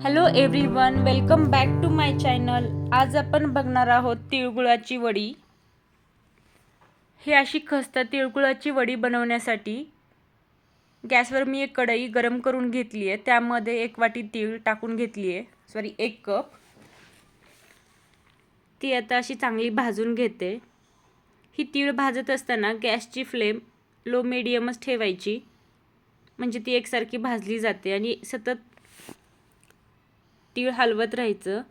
Hello everyone, welcome back to my channel. आज आपण बघणार आहोत तिळगुळाची वडी. ही अशी खस्ता तिळगुळाची वडी बनवण्यासाठी गॅसवर मी एक कढई गरम करून घेतली आहे. त्यामध्ये 1 वाटी तीळ टाकून घेतली आहे, सॉरी 1 कप. ती आता अशी चांगली भाजून घेते. ही तीळ भाजत असताना गॅसची फ्लेम लो मीडियमच ठेवायची, म्हणजे ती एकसारखी भाजली जाते आणि सतत तीळ हलवत राहायचं.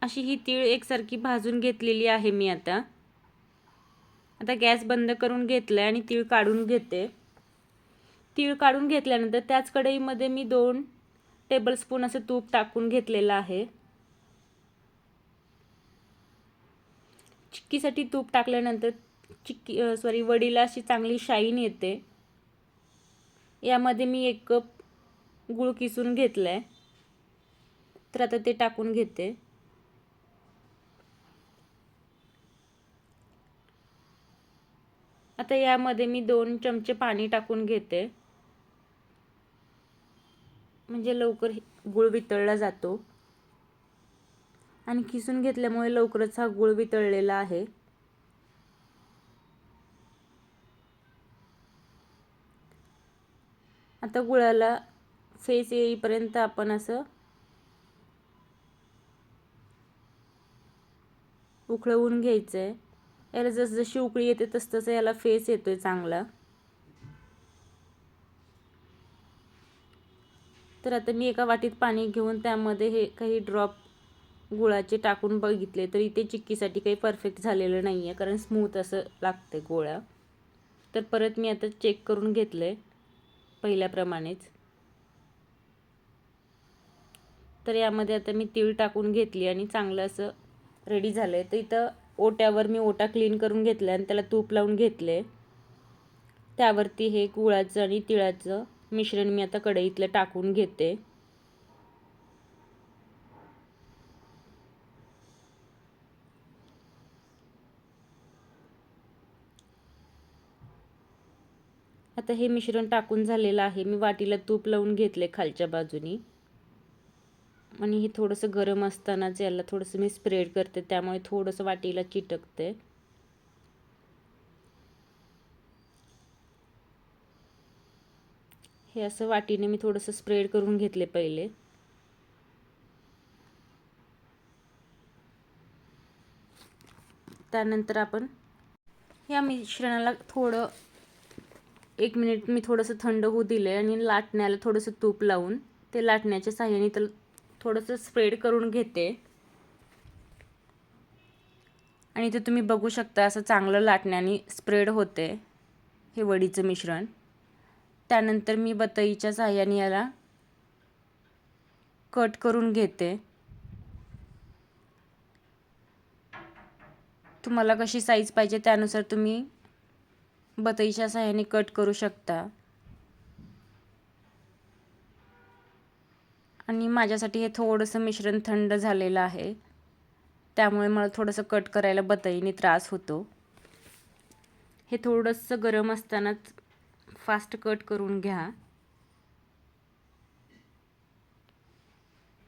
अशी ही तीळ एकसारखी भाजून घेतलेली आहे मी आता गॅस बंद करून घेतलाय आणि तीळ काढून घेते. तीळ काढून घेतल्यानंतर त्याच कढईमध्ये मी 2 टेबलस्पून असं तूप टाकून घेतलेलं आहे. चिक्कीसाठी तूप टाकल्यानंतर वडीला अशी चांगली शाईन येते. यामध्ये मी 1 कप गूळ किसून घेतलाय, तर आता ते टाकून घेते. आता यामध्ये मी 2 चमचे पाणी टाकून घेते, म्हणजे लवकर गूळ वितळला जातो आणि किसून घेतल्यामुळे लवकरच हा गूळ वितळलेला आहे. आता गुळाला फेस येईपर्यंत आपण असं उकळवून घ्यायचंय. याला जसजशी उकळी येते तसतसं याला फेस येतोय चांगला. तर आता मी एका वाटीत पाणी घेऊन त्यामध्ये हे काही ड्रॉप गुळाचे टाकून बघितले, तर इथे चिक्कीसाठी काही परफेक्ट झालेलं नाही आहे, कारण स्मूथ असं लागते गोळा. तर परत मी आता चेक करून घेतलंय पहिल्याप्रमाणेच. तर यामध्ये आता मी तीळ टाकून घेतली आणि चांगलं असं रेडी झालंय. तर इथं ओट्यावर मी ओटा क्लीन करून घेतला आणि त्याला तूप लावून घेतले. त्यावरती हे गुळाचं आणि तिळाचं मिश्रण मी आता कढईतलं टाकून घेते. आता हे मिश्रण टाकून झालेलं आहे. मी वाटीला तूप लावून घेतले खालच्या बाजूनी आणि हे थोडंसं गरम असतानाच याला थोडंसं मी स्प्रेड करते, त्यामुळे थोडंसं वाटीला चिटकते. हे असं वाटीने मी थोडंसं स्प्रेड करून घेतले पहिले. त्यानंतर आपण या मिश्रणाला 1 मिनिट मी थोडंसं थंड होऊ दिले आणि लाटण्याला थोडंसं तूप लावून ते लाटण्याच्या साहाय्याने त्याला थोडंसं स्प्रेड करून घेते. आणि इथे तुम्ही बघू शकता असं चांगलं लाटण्याने स्प्रेड होते हे वडीचं मिश्रण. त्यानंतर मी बतईच्या साहाय्याने याला कट करून घेते. तुम्हाला कशी साईज पाहिजे त्यानुसार तुम्ही बतईच्या साहाय्याने कट करू शकता. आणि माझ्यासाठी हे थोडंसं मिश्रण थंड झालेलं आहे, त्यामुळे मला थोडंसं कट करायला बतईने त्रास होतो. हे थोडंसं गरम असतानाच फास्ट कट करून घ्या.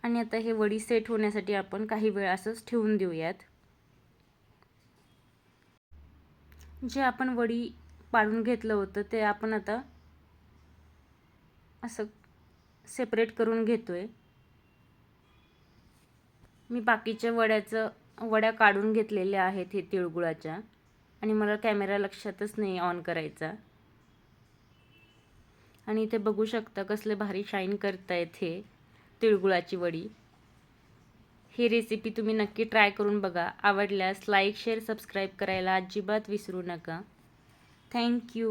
आणि आता हे वडी सेट होण्यासाठी आपण काही वेळ असंच ठेवून देऊयात. जे आपण वडी पाडून घेतलं होतं ते आपण आता असं सेपरेट करून घेतोय. मी बाकीच्या वड्या काढून घेतलेल्या आहेत हे तिळगुळाच्या, आणि मला कॅमेरा लक्षातच नाही ऑन करायचा. आणि इथे बघू शकता कसले भारी शाईन करतायत हे तिळगुळाची वडी. ही रेसिपी तुम्ही नक्की ट्राय करून बघा. आवडल्यास लाईक, शेअर, सबस्क्राईब करायला अजिबात विसरू नका. थँक्यू.